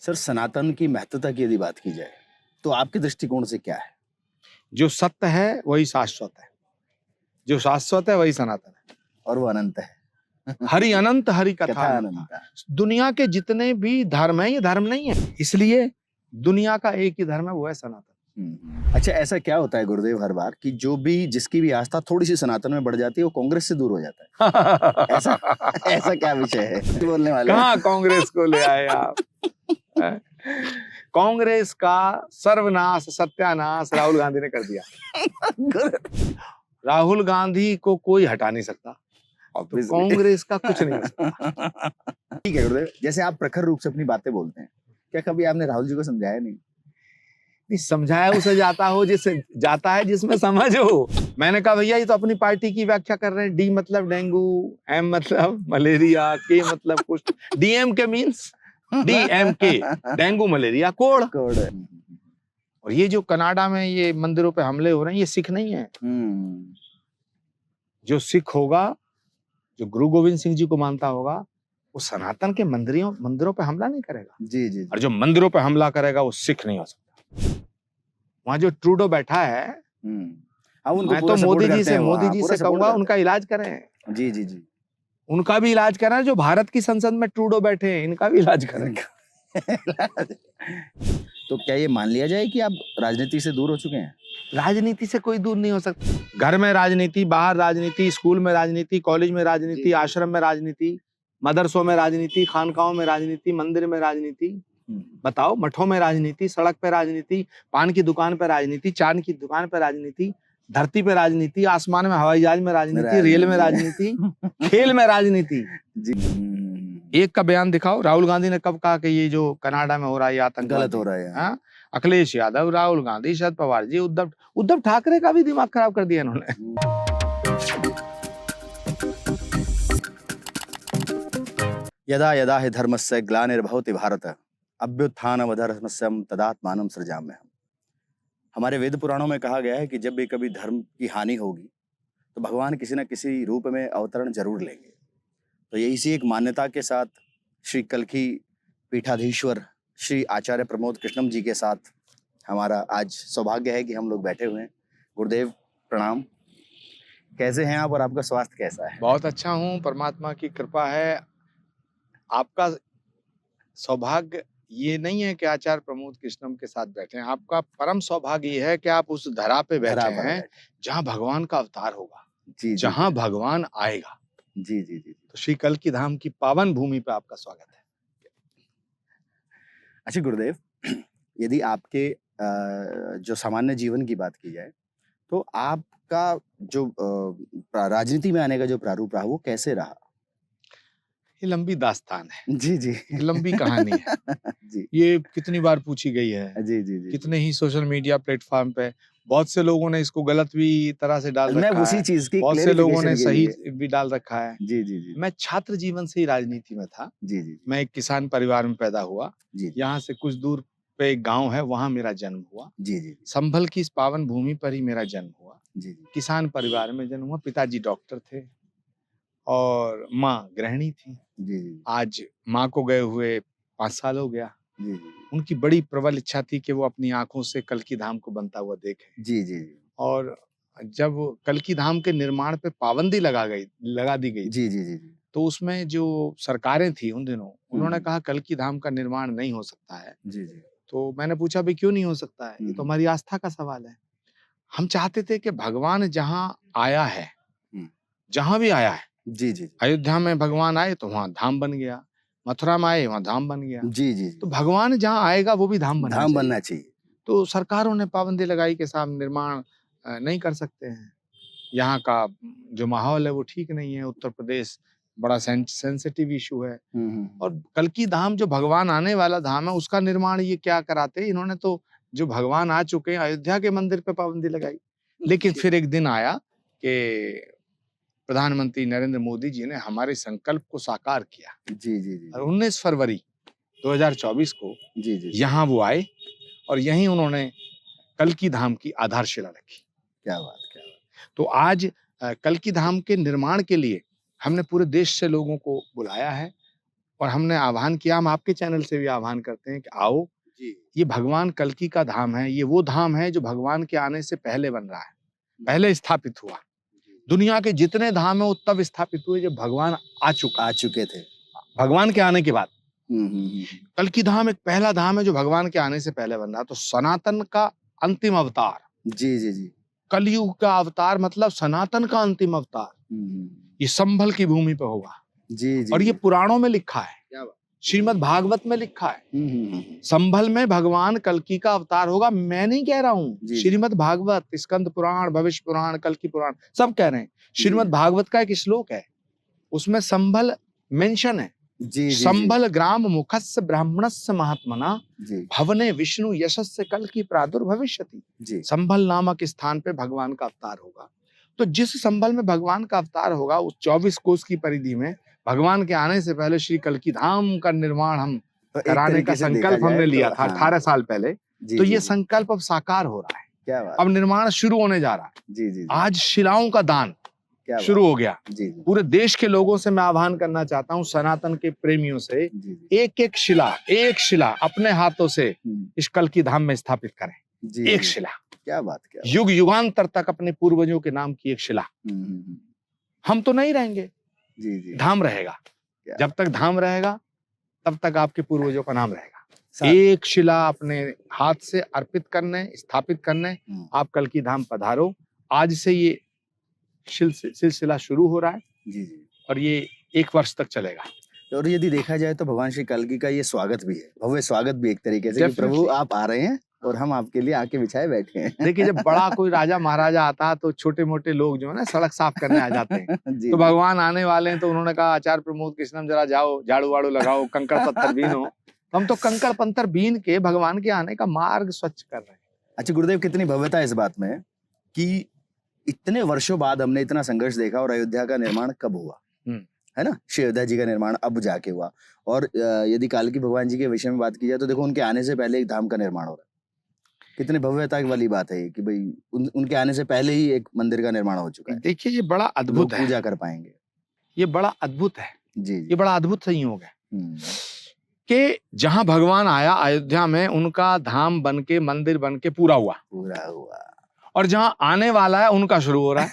Sir, सनातन की महत्वता की यदि बात की जाए तो आपके दृष्टिकोण से क्या है? जो सत्य है वही शाश्वत है, जो शाश्वत है वही सनातन है। और वो अनंत है। हरि अनंत, हरि कथा कथा अनंता। अनंता। दुनिया के जितने भी धर्म है ये धर्म नहीं है, इसलिए दुनिया का एक ही धर्म है, वो है सनातन। अच्छा, ऐसा क्या होता है गुरुदेव हर बार कि जो भी जिसकी भी आस्था थोड़ी सी सनातन में बढ़ जाती है वो कांग्रेस से दूर हो जाता है? ऐसा ऐसा क्या विषय है बोलने वाले? कहाँ कांग्रेस को ले आए आप? कांग्रेस का सर्वनाश सत्यानाश राहुल गांधी ने कर दिया। राहुल गांधी को कोई हटा नहीं सकता, तो कांग्रेस का कुछ नहीं हो सकता। ठीक है गुरुदेव, जैसे आप प्रखर रूप से अपनी बातें बोलते हैं, क्या कभी आपने राहुल जी को समझाया नहीं? नहीं, समझाया उसे जाता हो जिससे जाता है जिसमें समझ हो। मैंने कहा भैया ये तो अपनी पार्टी की व्याख्या कर रहे हैं, डी मतलब डेंगू, एम मतलब मलेरिया, के मतलब कुछ, DMK means DMK, dengue malaria code. और ये जो कनाडा में ये मंदिरों पे हमले हो रहे हैं ये सिख नहीं है। जो सिख होगा, जो गुरु गोविंद सिंह जी को मानता होगा, वो सनातन के मंदिरों पे हमला नहीं करेगा। जी जी। और जो मंदिरों पे हमला करेगा वो सिख नहीं हो सकता। वहां जो ट्रूडो बैठा है, मैं तो मोदी जी से कहूंगा उनका इलाज करें। जी जी जी। उनका भी इलाज करें, जो भारत की संसद में ट्रूडो बैठे हैं इनका भी इलाज करें। तो क्या ये मान लिया जाए कि आप राजनीति से दूर हो चुके हैं? राजनीति से कोई दूर नहीं हो सकता। घर में राजनीति, बाहर राजनीति, स्कूल में राजनीति, कॉलेज में राजनीति, आश्रम में राजनीति, मदरसों में राजनीति, खानकाहों में राजनीति, मंदिर में राजनीति, बताओ, मठों में राजनीति, सड़क पे राजनीति, पान की दुकान पे राजनीति, चांद की दुकान पे राजनीति, धरती पे राजनीति, आसमान में हवाई जहाज में राजनीति, रेल में राजनीति, खेल में राजनीति। एक का बयान दिखाओ, राहुल गांधी ने कब कहा कि ये जो कनाडा में हो रहा है आतंक गलत हो रहा है? हाँ, अखिलेश यादव, राहुल गांधी, शरद पवार जी, उद्धव ठाकरे का भी दिमाग खराब कर दिया इन्होंने। यदा यदा हि धर्मस्य ग्लानिर्भवति भारत अभ्युत्थानमधर्मस्यं तदात्मानं सृजाम्यहम्। हमारे वेद पुराणों में कहा गया है कि जब भी कभी धर्म की हानि होगी तो भगवान किसी न किसी रूप में अवतरण जरूर लेंगे। तो यही सी एक मान्यता के साथ श्री कल्की पीठाधीश्वर श्री आचार्य प्रमोद कृष्णम जी के साथ हमारा आज सौभाग्य है कि हम लोग बैठे हुए हैं। गुरुदेव प्रणाम, कैसे हैं आप और आपका स्वास्थ्य कैसा है? बहुत अच्छा हूँ, परमात्मा की कृपा है। आपका सौभाग्य ये नहीं है कि आचार्य प्रमोद कृष्णम के साथ बैठे हैं, आपका परम सौभाग्य ये है कि आप उस धरा पे बैठे हैं जहाँ भगवान का अवतार होगा, जहाँ भगवान आएगा। जी जी जी। तो श्री कल्की धाम की पावन भूमि पे आपका स्वागत है। अच्छा गुरुदेव, यदि आपके जो सामान्य जीवन की बात की जाए तो आपका जो राजनीति में आने का जो प्रारूप रहा वो कैसे रहा? ये लंबी दास्तान है। जी जी। लंबी कहानी है। जी। ये कितनी बार पूछी गई है। जी जी जी। कितने ही सोशल मीडिया प्लेटफॉर्म पे बहुत से लोगों ने इसको गलत भी तरह से डाल रखा है। मैं उसी चीज की बहुत से लोगों ने सही भी डाल रखा है। जी जी जी। मैं छात्र जीवन से ही राजनीति में था। जी जी। मैं एक किसान परिवार में पैदा हुआ। जी। यहाँ से कुछ दूर पे एक गांव है, वहां मेरा जन्म हुआ। जी जी। संभल की इस पावन भूमि पर ही मेरा जन्म हुआ। जी जी। किसान परिवार में जन्म हुआ। पिताजी डॉक्टर थे और माँ गृहिणी थी। जी जी। आज माँ को गए हुए 5 साल हो गया। जी जी। उनकी बड़ी प्रबल इच्छा थी कि वो अपनी आंखों से कल्की धाम को बनता हुआ देखें। जी जी। और जब कल्की धाम के निर्माण पे पाबंदी लगा दी गई जी जी जी। तो उसमें जो सरकारें थी उन दिनों, उन्होंने कहा कल्की धाम का निर्माण नहीं हो सकता है। जी जी। तो मैंने पूछा भाई क्यों नहीं हो सकता है? ये तो हमारी आस्था का सवाल है। हम चाहते थे कि भगवान जहाँ आया है, जहाँ भी आया है, जी जी, अयोध्या में भगवान आए तो वहां धाम बन गया, मथुरा में आए वहां धाम बन गया। जी जी। तो भगवान जहाँ आएगा वो भी धाम बनना चाहिए। तो सरकारों ने पाबंदी लगाई कि साहब निर्माण नहीं कर सकते हैं। यहाँ का जो माहौल है वो ठीक नहीं है। उत्तर प्रदेश बड़ा सेंसिटिव इशू है। और कल्की धाम जो भगवान आने वाला धाम है उसका निर्माण ये क्या कराते? इन्होंने तो जो भगवान आ चुके हैं अयोध्या के मंदिर पे पाबंदी लगाई। लेकिन फिर एक दिन आया कि प्रधानमंत्री नरेंद्र मोदी जी ने हमारे संकल्प को साकार किया। जी जी जी। और 19 फरवरी 2024 को जी जी यहाँ वो आए और यहीं उन्होंने कल्की धाम की आधारशिला रखी। क्या बात, क्या बात। तो आज कल्की धाम के निर्माण के लिए हमने पूरे देश से लोगों को बुलाया है और हमने आह्वान किया, हम आपके चैनल से भी आह्वान करते हैं कि आओ, जी ये भगवान कल्की का धाम है। ये वो धाम है जो भगवान के आने से पहले बन रहा है, पहले स्थापित हुआ। दुनिया के जितने धाम है वो तब स्थापित हुए जब भगवान आ चुके थे। भगवान के आने के बाद। हम्म। कल्की धाम एक पहला धाम है जो भगवान के आने से पहले बन रहा। तो सनातन का अंतिम अवतार, जी जी जी। कलयुग का अवतार मतलब सनातन का अंतिम अवतार, ये संभल की भूमि पे होगा। जी जी। और ये पुराणों में लिखा है, क्या बात। श्रीमद् भागवत में लिखा है, हम्म। संभल में भगवान कल्की का अवतार होगा। मैं नहीं कह रहा हूँ, जी। श्रीमद् भागवत, स्कंद पुराण, भविष्य पुराण, कल्की पुराण सब कह रहे हैं। श्रीमद् भागवत का एक श्लोक है, उसमें संभल मेंशन है। जी जी। संभल ग्राम मुखस्य ब्राह्मणस्य महात्मना जी भवने विष्णु यशस्य कल्की प्रादुर्भविष्यति। जी। संभल नामक स्थान पे भगवान का अवतार होगा। तो जिस संभल में भगवान का अवतार होगा, उस 24 कोस की परिधि में भगवान के आने से पहले श्री कल्की धाम का निर्माण हम तो एक कराने तरीके का से देखा संकल्प हमने जाए लिया तो था हाँ। 18 साल पहले। जी, तो जी, ये जी। संकल्प अब साकार हो रहा है, क्या बात। अब निर्माण शुरू होने जा रहा है। जी जी जी। आज शिलाओं का दान क्या बात। शुरू हो गया। जी जी पूरे देश के लोगों से मैं आह्वान करना चाहता हूँ, सनातन के प्रेमियों से, जी जी। एक शिला अपने हाथों से हम्म। इस कल्की धाम में स्थापित करें। जी एक जी। शिला, क्या बात। क्या बात। युग युगांतर तक अपने पूर्वजों के नाम की एक शिला। हम्म। हम तो नहीं रहेंगे, जी जी। धाम रहेगा। क्या जब तक धाम रहेगा तब तक आपके पूर्वजों का नाम रहेगा। सा- एक शिला अपने हाथ से अर्पित करने, स्थापित करने हम्म। आप कल्की धाम पधारो। आज से ये सिलसिला शुरू हो रहा है जी जी। और ये 1 वर्ष तक चलेगा। और यदि देखा जाए तो भगवान श्री कल्की का ये स्वागत भी है, भव्य स्वागत भी एक तरीके से, कि प्रभु Definitely। आप आ रहे हैं और हम आपके लिए आके बिछाए बैठे हैं। देखिए, जब बड़ा कोई राजा महाराजा आता है तो छोटे मोटे लोग जो है ना सड़क साफ करने आ जाते हैं। जी तो जी। भगवान आने वाले हैं तो उन्होंने कहा, आचार्य प्रमोद कृष्णम जरा जाओ, झाड़ू वाड़ू लगाओ, कंकड़ पत्थर बीनो। तो हम तो कंकड़ पत्थर बीन के भगवान के आने का मार्ग स्वच्छ कर रहे हैं। अच्छा गुरुदेव, कितनी भव्यता है इस बात में कि इतने वर्षों बाद हमने इतना संघर्ष देखा और अयोध्या का निर्माण कब हुआ, है ना, श्री अयोध्या जी का निर्माण अब जाके हुआ। और यदि काल्की भगवान जी के विषय में बात की जाए तो देखो, उनके आने से पहले एक धाम का निर्माण हो रहा है। कितने भव्यता वाली बात है कि भाई उनके आने से पहले ही एक मंदिर का निर्माण हो चुका है। देखिए, ये बड़ा लोग अद्भुत है, पूजा कर पाएंगे। ये बड़ा अद्भुत है, जी ये जी। बड़ा अद्भुत संयोग है हम्म। कि जहां भगवान आया अयोध्या में, उनका धाम बन के, मंदिर बन के पूरा हुआ, पूरा हुआ। और जहां आने वाला है उनका शुरू हो रहा है।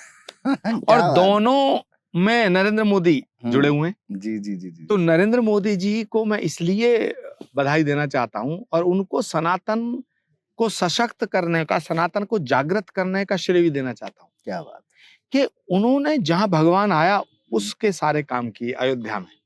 क्या और बात। दोनों में नरेंद्र मोदी जुड़े हुए हैं। जी जी जी जी। तो नरेंद्र मोदी जी को मैं इसलिए बधाई देना चाहता हूं और उनको सनातन को सशक्त करने का, सनातन को जागृत करने का श्रेय भी देना चाहता हूं क्या बात। कि उन्होंने जहां भगवान आया उसके सारे काम किए अयोध्या में,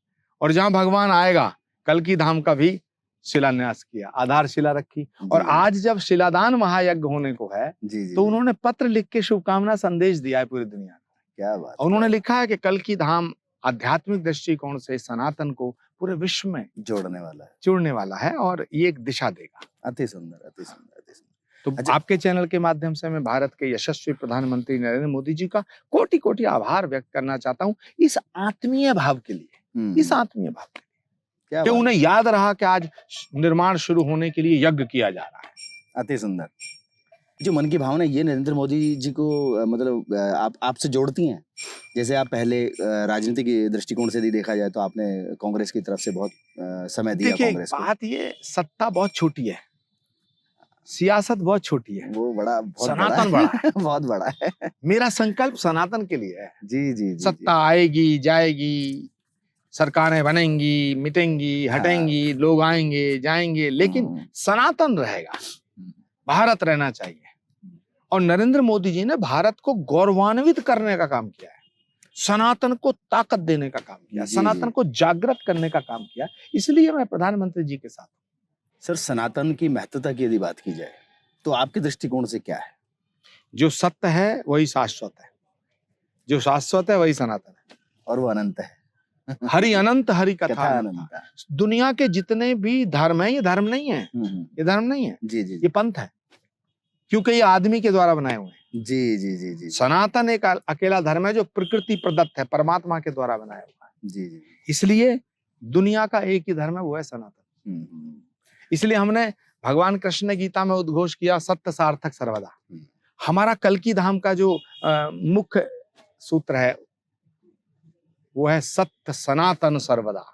और जहां भगवान आएगा कल्की धाम का भी शिलान्यास किया, आधारशिला रखी। और जी। आज जब शिलादान महायज्ञ होने को है जी जी। तो उन्होंने पत्र लिख के शुभकामना संदेश दिया है पूरी दुनिया को। क्या बात। और उन्होंने लिखा है कि कल्की धाम आध्यात्मिक दृष्टिकोण से सनातन को पूरे विश्व में जोड़ने वाला है, जोड़ने वाला है और ये एक दिशा देगा। अति सुंदर, अति सुंदर, अति सुंदर। तो अच्छा। आपके चैनल के माध्यम से मैं भारत के यशस्वी प्रधानमंत्री नरेंद्र मोदी जी का कोटि कोटि आभार व्यक्त करना चाहता हूँ इस आत्मीय भाव के लिए, इस आत्मीय भाव के लिए क्या कि बात। उन्हें याद रहा कि आज निर्माण शुरू होने के लिए यज्ञ किया जा रहा है। अति सुंदर। जो मन की भावना ये नरेंद्र मोदी जी को मतलब आपसे जोड़ती हैं। जैसे आप पहले राजनीतिक दृष्टिकोण से भी देखा जाए तो आपने कांग्रेस की तरफ से बहुत समय दिया देखिए, कांग्रेस को। बात ये, सत्ता बहुत छोटी है, सियासत बहुत छोटी है, वो बड़ा, बहुत सनातन बड़ा बड़ा है। बहुत बड़ा है। मेरा संकल्प सनातन के लिए है। जी जी जी। सत्ता आएगी जाएगी, सरकारें बनेंगी मिटेंगी हटेंगी, लोग आएंगे जाएंगे, लेकिन सनातन रहेगा, भारत रहना चाहिए। और नरेंद्र मोदी जी ने भारत को गौरवान्वित करने का काम किया है, सनातन को ताकत देने का काम किया, सनातन को जागृत करने का काम किया। इसलिए मैं प्रधानमंत्री जी के साथ। सर, सनातन की महत्वता की यदि बात की जाए तो आपके दृष्टिकोण से क्या है? जो सत्य है वही शाश्वत है, जो शाश्वत है वही सनातन है, और वो अनंत है। हरि अनंत, हरि कथा अनंत। अनंत। दुनिया के जितने भी धर्म है, ये धर्म नहीं है, ये धर्म नहीं है, जी जी। ये पंथ है, क्योंकि ये आदमी के द्वारा बनाए हुए हैं। जी जी जी जी। सनातन एक अकेला धर्म है जो प्रकृति प्रदत्त है, परमात्मा के द्वारा बनाया हुआ है। जी जी। इसलिए दुनिया का एक ही धर्म है, वो है सनातन। इसलिए हमने, भगवान कृष्ण ने गीता में उद्घोष किया, सत्य सार्थक सर्वदा। हमारा कल्की धाम का जो मुख्य सूत्र है वो है सत्य सनातन सर्वदा।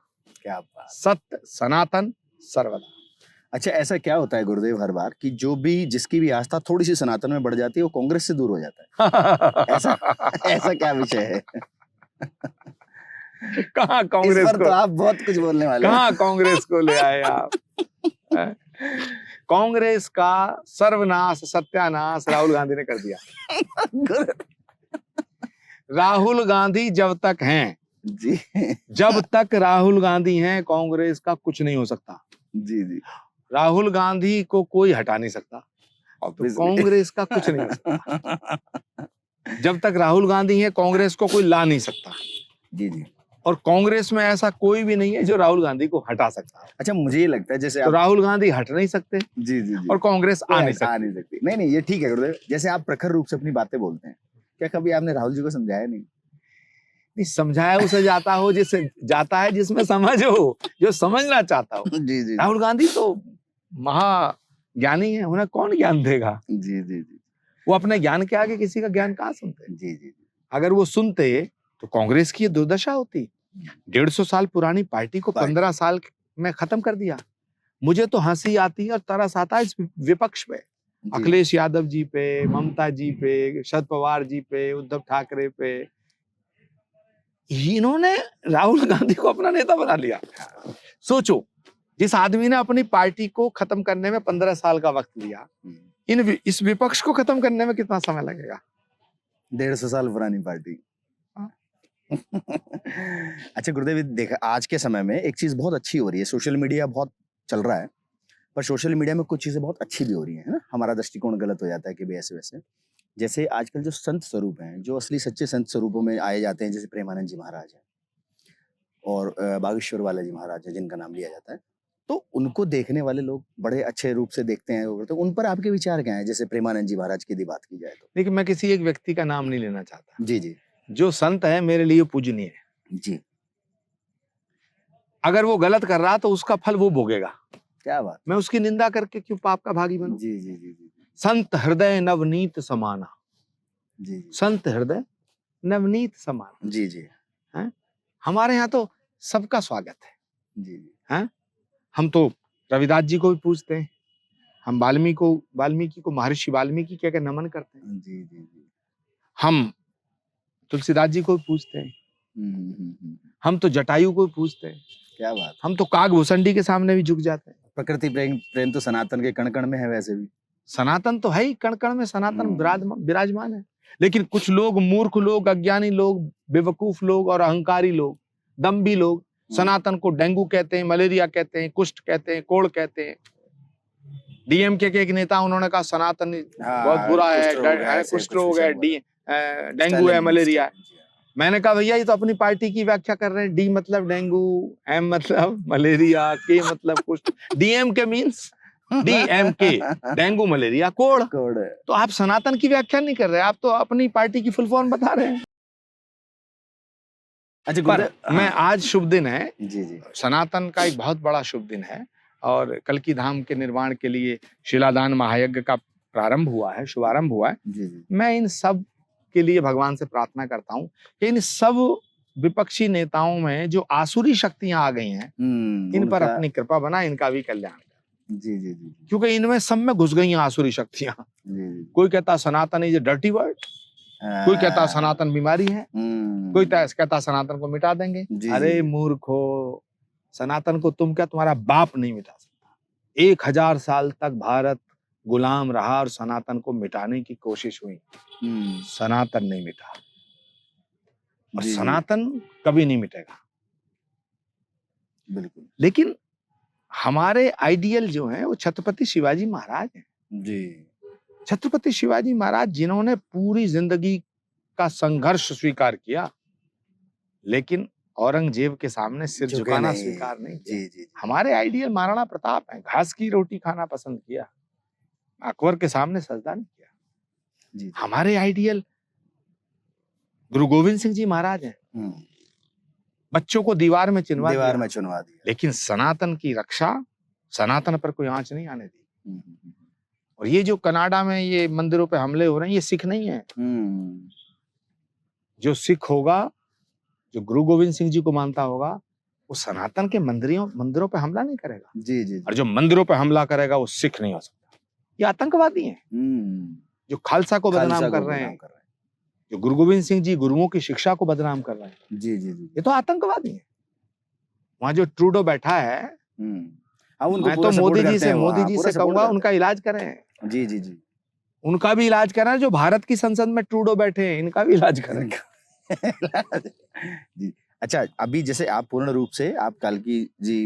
क्या बात। सत्य सनातन सर्वदा। अच्छा, ऐसा क्या होता है गुरुदेव हर बार कि जो भी जिसकी भी आस्था थोड़ी सी सनातन में बढ़ जाती है वो कांग्रेस से दूर हो जाता है, ऐसा ऐसा क्या विषय है? कहाँ इस कांग्रेस पर को, तो आप बहुत कुछ बोलने वाले हैं। कहाँ कांग्रेस को ले आए आप? कांग्रेस का सर्वनाश सत्यानाश राहुल गांधी ने कर दिया। राहुल गांधी जब तक हैं, जी जब तक राहुल गांधी हैं कांग्रेस का कुछ नहीं हो सकता। जी जी, राहुल गांधी को कोई हटा नहीं सकता, तो ऑब्वियसली। कांग्रेस का कुछ नहीं हो सकता। जब तक राहुल गांधी है कांग्रेस को कोई ला नहीं सकता, जी जी। और कांग्रेस में ऐसा कोई भी नहीं है जो राहुल गांधी को हटा सकता। अच्छा, मुझे ये लगता है जैसे तो आप, राहुल गांधी हट नहीं सकते जी जी जी, और कांग्रेस आ नहीं आ सकती। नहीं सकती। नहीं नहीं, ये ठीक है गुरुदेव, जैसे आप प्रखर रूप से अपनी बातें बोलते हैं, क्या कभी आपने राहुल जी को समझाया नहीं? नहीं, समझाया उसे जाता हो जिससे जाता है जिसमें समझ हो, जो समझना चाहता हो। जी जी राहुल गांधी तो महा ज्ञानी है, उन्हें कौन ज्ञान देगा? जी जी जी वो अपने ज्ञान के आगे किसी का ज्ञान कहाँ सुनते हैं? जी जी अगर वो सुनते तो कांग्रेस की ये दुर्दशा होती। 150 साल पुरानी पार्टी को पार्टी। 15 साल में खत्म कर दिया। मुझे तो हंसी आती है और तरस आता है इस विपक्ष पे, जी। अखिलेश यादव जी पे, ममता जी पे, शरद पवार जी पे, उद्धव ठाकरे पे। इन्होंने राहुल गांधी को अपना नेता बना लिया। सोचो, जिस आदमी ने अपनी पार्टी को खत्म करने में 15 साल का वक्त लिया, इस विपक्ष को खत्म करने में कितना समय लगेगा? 150 साल पुरानी पार्टी। हाँ। अच्छा गुरुदेव, देखा आज के समय में एक चीज बहुत अच्छी हो रही है, सोशल मीडिया बहुत चल रहा है, पर सोशल मीडिया में कुछ चीजें बहुत अच्छी भी हो रही है ना। हमारा दृष्टिकोण गलत हो जाता है कि भाई ऐसे वैसे। जैसे आजकल जो संत स्वरूप हैं, जो असली सच्चे संत स्वरूपों में आए जाते हैं, जैसे प्रेमानंद जी महाराज हैं और बागेश्वर वाला जी महाराज है जिनका नाम लिया जाता है, तो उनको देखने वाले लोग बड़े अच्छे रूप से देखते हैं। तो उन पर आपके विचार क्या हैं? जैसे प्रेमानंद जी महाराज की यदि बात की जाए तो। देखिए, मैं किसी एक व्यक्ति का नाम नहीं लेना चाहता। जी जी जो संत है मेरे लिए पूजनीय है। जी, अगर वो गलत कर रहा तो उसका फल वो भोगेगा। क्या बात। मैं उसकी निंदा करके क्यों पाप का भागी बनूं? जी जी जी जी संत हृदय नवनीत समाना, जी जी संत हृदय नवनीत समाना। जी जी हैं? हमारे यहाँ तो सबका स्वागत है। जी जी हैं? हम तो रविदास जी को भी पूछते हैं, हम वाल्मीकि को महर्षि वाल्मीकि कह के नमन करते हैं। जी जी जी, हम तुलसीदास जी को भी पूछते हैं, हम तो जटायु को भी पूछते हैं, क्या बात। हम तो कागभूषणी के सामने भी झुक जाते हैं। प्रकृति प्रेम प्रेम तो सनातन के कण कण में है वैसे भी। सनातन तो है ही, कण कण में सनातन विराजमान है। लेकिन कुछ लोग, मूर्ख लोग, अज्ञानी लोग, बेवकूफ लोग और अहंकारी लोग, दम्भी लोग सनातन को डेंगू कहते हैं, मलेरिया कहते हैं, कुष्ठ कहते हैं, कोढ़ कहते हैं। डीएमके के एक नेता, उन्होंने कहा सनातन बहुत बुरा है, कुष्ठ रोग है, डेंगू है, मलेरिया है। मैंने कहा भैया ये तो अपनी पार्टी की व्याख्या कर रहे हैं। डी मतलब डेंगू, एम मतलब मलेरिया, के मतलब कुष्ठ। DMK means DMK, dengue, malaria, कोढ़। तो आप सनातन की व्याख्या नहीं कर रहे, आप तो अपनी पार्टी की फुल फॉर्म बता रहे हैं। अच्छा पर मैं आज शुभ दिन है, जी जी, सनातन का एक बहुत बड़ा शुभ दिन है और कल्की धाम के निर्माण के लिए शिलादान महायज्ञ का प्रारंभ हुआ है, शुभारंभ हुआ है। जी जी, मैं इन सब के लिए भगवान से प्रार्थना करता हूँ कि इन सब विपक्षी नेताओं में जो आसुरी शक्तियां आ गई हैं, इन पर अपनी कृपा बना, इनका भी कल्याण कर। जी जी जी, क्योंकि इनमें सब में घुस गई हैं आसुरी शक्तियां। कोई कहता सनातन इज अ डर्टी वर्ड, कोई कहता सनातन बीमारी है, कोई कहता सनातन को मिटा देंगे। अरे मूर्खो, सनातन को तुम क्या, तुम्हारा बाप नहीं मिटा सकता। 1000 साल तक भारत गुलाम रहा और सनातन को मिटाने की कोशिश हुई, सनातन नहीं मिटा और सनातन कभी नहीं मिटेगा। बिल्कुल। लेकिन हमारे आइडियल जो हैं वो छत्रपति शिवाजी महाराज हैं जी। छत्रपति शिवाजी महाराज जिन्होंने पूरी जिंदगी का संघर्ष स्वीकार किया, लेकिन औरंगजेब के सामने सिर झुकाना स्वीकार नहीं किया। जी जी, हमारे आइडियल महाराणा प्रताप हैं, घास की रोटी खाना पसंद किया, अकबर के सामने सजदा नहीं किया। जी, हमारे आइडियल गुरु गोविंद सिंह जी महाराज हैं, बच्चों को दीवार में चुनवा दिया, लेकिन सनातन की रक्षा, सनातन पर कोई आंच नहीं आने दी। और ये जो कनाडा में ये मंदिरों पे हमले हो रहे हैं, ये सिख नहीं है। जो सिख होगा, जो गुरु गोविंद सिंह जी को मानता होगा, वो सनातन के मंदिरों पे हमला नहीं करेगा। जी जी और जो मंदिरों पे हमला करेगा वो सिख नहीं हो सकता। ये आतंकवादी हैं हम्म जो खालसा को खालसा बदनाम को कर रहे बदनाम हैं, कर रहे जो गुरु गोविंद सिंह जी गुरुओं की शिक्षा को बदनाम कर रहे हैं। हैं जी जी जी ये तो आतंकवादी हैं। वहां जो ट्रूडो बैठा है, हाँ उनको मैं पूरा तो सपोर्ट करते हैं वो, मोदी हाँ जी पूरा से सपोर्ट कहूंगा करते उनका इलाज करें। हैं जी जी जी उनका भी इलाज करें। जो भारत की संसद में ट्रूडो बैठे हैं, इनका भी इलाज करें। जी अच्छा, अभी जैसे आप पूर्ण रूप से आप काल्की जी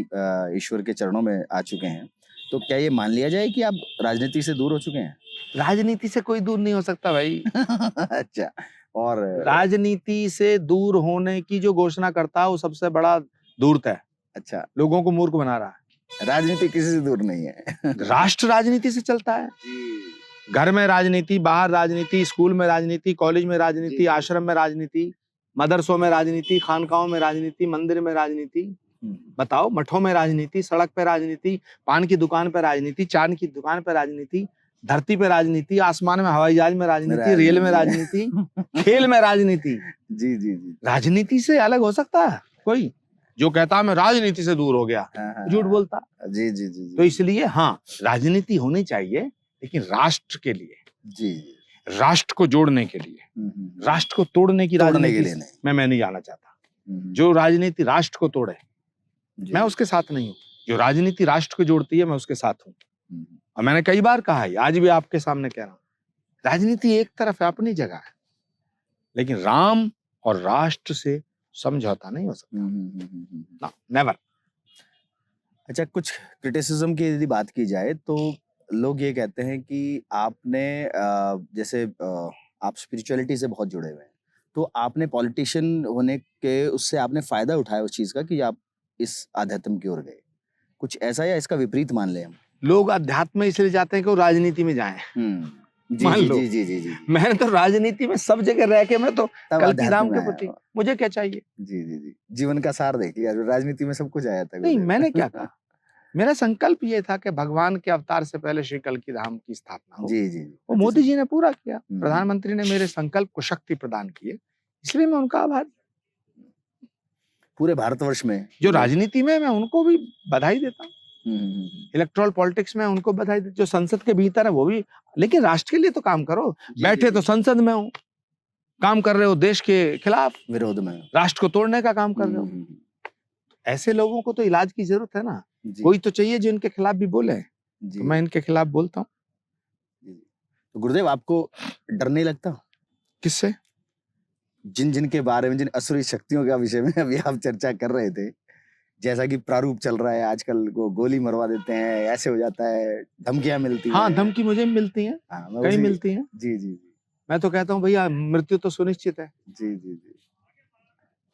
ईश्वर के चरणों में आ चुके हैं, तो क्या ये मान लिया जाए कि आप राजनीति से दूर हो चुके हैं? राजनीति से कोई दूर नहीं हो सकता भाई। अच्छा, और राजनीति से दूर होने की जो घोषणा करता है वो सबसे बड़ा धूर्त है। अच्छा, लोगों को मूर्ख बना रहा है। राजनीति किसी से दूर नहीं है। राष्ट्र राजनीति से चलता है। जी घर में राजनीति, बाहर राजनीति, स्कूल में राजनीति, कॉलेज में जी, राजनीति, जी। आश्रम में राजनीति, मदरसों में राजनीति, खानकाहों में राजनीति, मंदिर में राजनीति। बताओ, मठों में राजनीति, सड़क पे राजनीति, पान की दुकान पे राजनीति, चांद की दुकान पे राजनीति, धरती पे राजनीति, आसमान में हवाई जहाज में राजनीति, रेल में राजनीति, खेल में राजनीति। जी जी जी राजनीति से अलग हो सकता है कोई? जो कहता है मैं राजनीति से दूर हो गया, झूठ बोलता। जी जी जी तो इसलिए हाँ, राजनीति होनी चाहिए, लेकिन राष्ट्र के लिए, जी राष्ट्र को जोड़ने के लिए। राष्ट्र को तोड़ने की तोड़ने के राजनीति लिए नहीं। मैं नहीं जाना चाहता। जो राजनीति राष्ट्र को तोड़े, जी। मैं उसके साथ नहीं हूँ। जो राजनीति राष्ट्र को जोड़ती है, मैं उसके साथ हूँ। और मैंने कई बार कहा है, आज भी आपके सामने कह रहा हूँ, राजनीति एक तरफ है, अपनी जगह है, लेकिन राम और राष्ट्र से समझौता नहीं हो सकता। ना, नेवर। अच्छा, कुछ क्रिटिसिज्म की यदि बात की जाए तो लोग ये कहते हैं कि आपने जैसे आप स्पिरिचुअलिटी से बहुत जुड़े हुए हैं, तो आपने पॉलिटिशियन होने के उससे आपने फायदा उठाया उस चीज का कि आप इस आध्यात्म की ओर गए, कुछ ऐसा या इसका विपरीत मान ले हम? लोग अध्यात्म में इसलिए जाते हैं कि वो राजनीति में जाएं। जी मान जी लो, जी जी जी जी मैंने तो राजनीति में सब जगह रह के मैं तो तब कल की अध्यात्म राम में के आया प्रति हो। मुझे क्या चाहिए? जी जी जी जीवन का सार देखिए, राजनीति में सब कुछ आया था नहीं, गुरुदेव। मैंने क्या कहा? मेरा संकल्प ये था कि भगवान के अवतार से पहले श्री कल की धाम की स्थापना हो। जी जी वो मोदी जी ने पूरा किया। हम्म। प्रधानमंत्री ने मेरे संकल्प को शक्ति प्रदान की है, इसलिए मैं उनका आभारी। पूरे भारतवर्ष में जो राजनीति में, मैं उनको भी बधाई देता हूँ। हम्म। इलेक्टोरल पॉलिटिक्स में उनको बधाई देता हूँ। जो संसद के भीतर है वो भी, लेकिन राष्ट्र के लिए तो काम करो। जी, बैठे जी, तो जी। संसद में हो, काम कर रहे हो देश के खिलाफ, विरोध में। राष्ट्र को तोड़ने का काम कर रहे हो। ऐसे लोगों को तो इलाज की जरूरत है ना। जी कोई तो चाहिए जो इनके खिलाफ भी बोले। जी तो मैं इनके खिलाफ बोलता हूँ। जी। तो गुरुदेव, आपको डर नहीं लगता? किससे? जिन जिन के बारे में, जिन असुरी शक्तियों के विषय में अभी आप चर्चा कर रहे थे, जैसा कि प्रारूप चल रहा है आजकल, को गोली मरवा देते हैं, ऐसे हो जाता है, धमकियां मिलती हाँ, हैं। धमकी मुझे भी मिलती है, हाँ, मैं कहीं उसी- मिलती है। जी जी जी मैं तो कहता हूँ भैया मृत्यु तो सुनिश्चित है, जी जी जी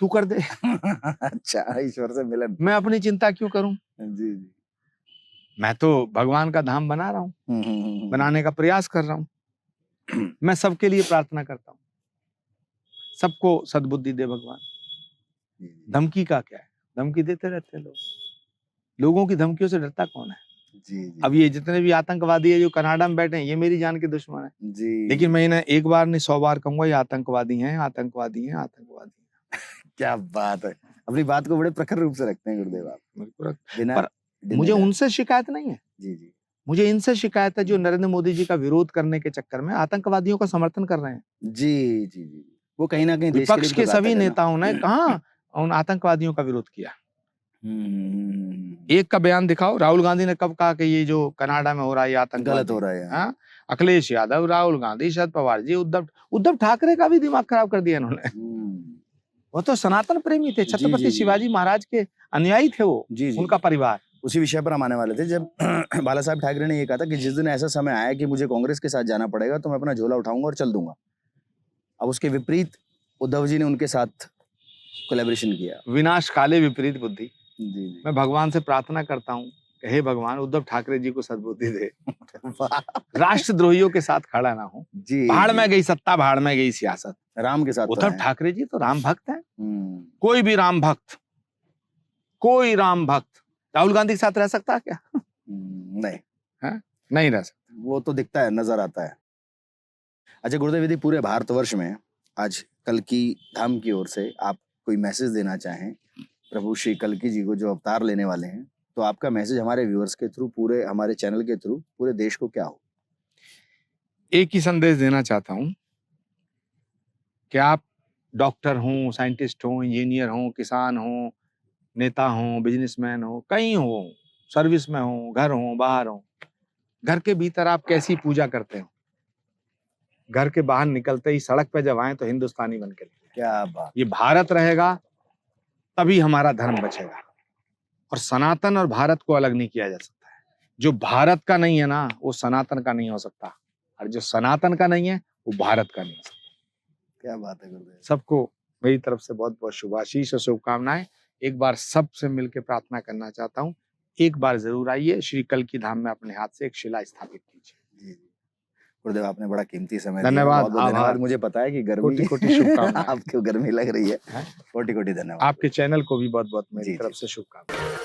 तू कर दे। अच्छा, ईश्वर से मिलन। मैं अपनी चिंता क्यों करूं? जी जी मैं तो भगवान का धाम बना रहा हूँ, बनाने का प्रयास कर रहा हूँ। मैं सबके लिए प्रार्थना करता हूँ, सबको सद्बुद्धि दे भगवान। जी, जी, धमकी का क्या है? धमकी देते रहते हैं लोग। लोगों की धमकियों से डरता कौन है? जी जी अब ये जितने भी आतंकवादी है जो कनाडा में बैठे हैं, ये मेरी जान के दुश्मन है। जी। लेकिन मैं इन्हें एक बार नहीं 100 बार कहूंगा, ये आतंकवादी हैं, आतंकवादी हैं, आतंकवादी हैं। क्या बात है, अपनी बात को बड़े प्रखर रूप से रखते हैं गुरुदेव आप, बिल्कुल। बिना पर डिले मुझे दाए। उनसे शिकायत नहीं है, जी जी मुझे इनसे शिकायत है जो नरेंद्र मोदी जी का विरोध करने के चक्कर में आतंकवादियों का समर्थन कर रहे हैं। जी जी जी वो कहीं ना कहीं देश के लिए विपक्ष भी के तो घातक सभी है ना। नेताओं ने कहा उन आतंकवादियों का विरोध किया। हम्म। एक का बयान दिखाओ। राहुल गांधी ने कब कहा कि ये जो कनाडा में हो रहा है ये आतंकवादी गलत हो रहा है। हाँ? अखिलेश यादव, राहुल गांधी, शरद पवार जी, उद्धव ठाकरे का भी दिमाग खराब कर दिया इन्होंने। वो तो सनातन प्रेमी थे, जी, जी, छत्रपति जी। शिवाजी महाराज के अनुयायी थे वो, जी, जी, उनका जी। परिवार। उसी विषय पर हम आने वाले थे, जब बाला साहब ठाकरे ने ये कहा था कि जिस दिन ऐसा समय आया कि मुझे कांग्रेस के साथ जाना पड़ेगा तो मैं अपना झोला उठाऊंगा और चल दूंगा। अब उसके विपरीत उद्धव जी ने उनके साथ कोलैबोरेशन किया। विनाश काले विपरीत बुद्धि। जी जी मैं भगवान से प्रार्थना करता हूँ, हे भगवान उद्धव ठाकरे जी को सद्बुद्धि दे, वाह। राष्ट्रद्रोहियों के साथ खड़ा ना हो। जी भाड़ जी। में गई सत्ता, भाड़ में गई सियासत। राम के साथ तो उद्धव हैं। ठाकरे जी तो राम भक्त हैं। हम्म। कोई भी राम भक्त, कोई राम भक्त राहुल गांधी के साथ रह सकता है क्या? नहीं, नहीं रह सकता। वो तो दिखता है, नजर आता है। अच्छा गुरुदेव, यदि पूरे भारतवर्ष में आज कल की धाम की ओर से आप कोई मैसेज देना चाहें प्रभु श्री कल्कि जी को जो अवतार लेने वाले हैं, तो आपका मैसेज हमारे व्यूअर्स के थ्रू, पूरे हमारे चैनल के थ्रू पूरे देश को क्या हो? एक ही संदेश देना चाहता हूं कि आप डॉक्टर हों, साइंटिस्ट हों, इंजीनियर हों, किसान हों, नेता हों, बिजनेसमैन हो, कहीं हो, सर्विस में हो, घर हो, बाहर हो, घर के भीतर आप कैसी पूजा करते हो, घर के बाहर निकलते ही सड़क पे जब आए तो हिंदुस्तानी बन के निकले। क्या बात! ये भारत रहेगा तभी हमारा धर्म बचेगा, और सनातन और भारत को अलग नहीं किया जा सकता है। जो भारत का नहीं है ना, वो सनातन का नहीं हो सकता, और जो सनातन का नहीं है वो भारत का नहीं हो सकता। क्या बात है गुरुदेव! सबको मेरी तरफ से बहुत बहुत शुभाशीष और शुभकामनाएं। एक बार सबसे मिलकर प्रार्थना करना चाहता हूँ, एक बार जरूर आइए श्री कल्कि धाम में, अपने हाथ से एक शिला स्थापित कीजिए। जी, जी। गुरुदेव, आपने बड़ा कीमती समय दिया। धन्यवाद, बहुत-बहुत धन्यवाद। आभार। मुझे पता है कि गर्मी कोटि-कोटि शुभकामनाएं। आपको गर्मी लग रही है। हैं? कोटि-कोटि धन्यवाद। आपके चैनल को भी बहुत बहुत मेरी जी, तरफ जी। से शुभकामनाएं।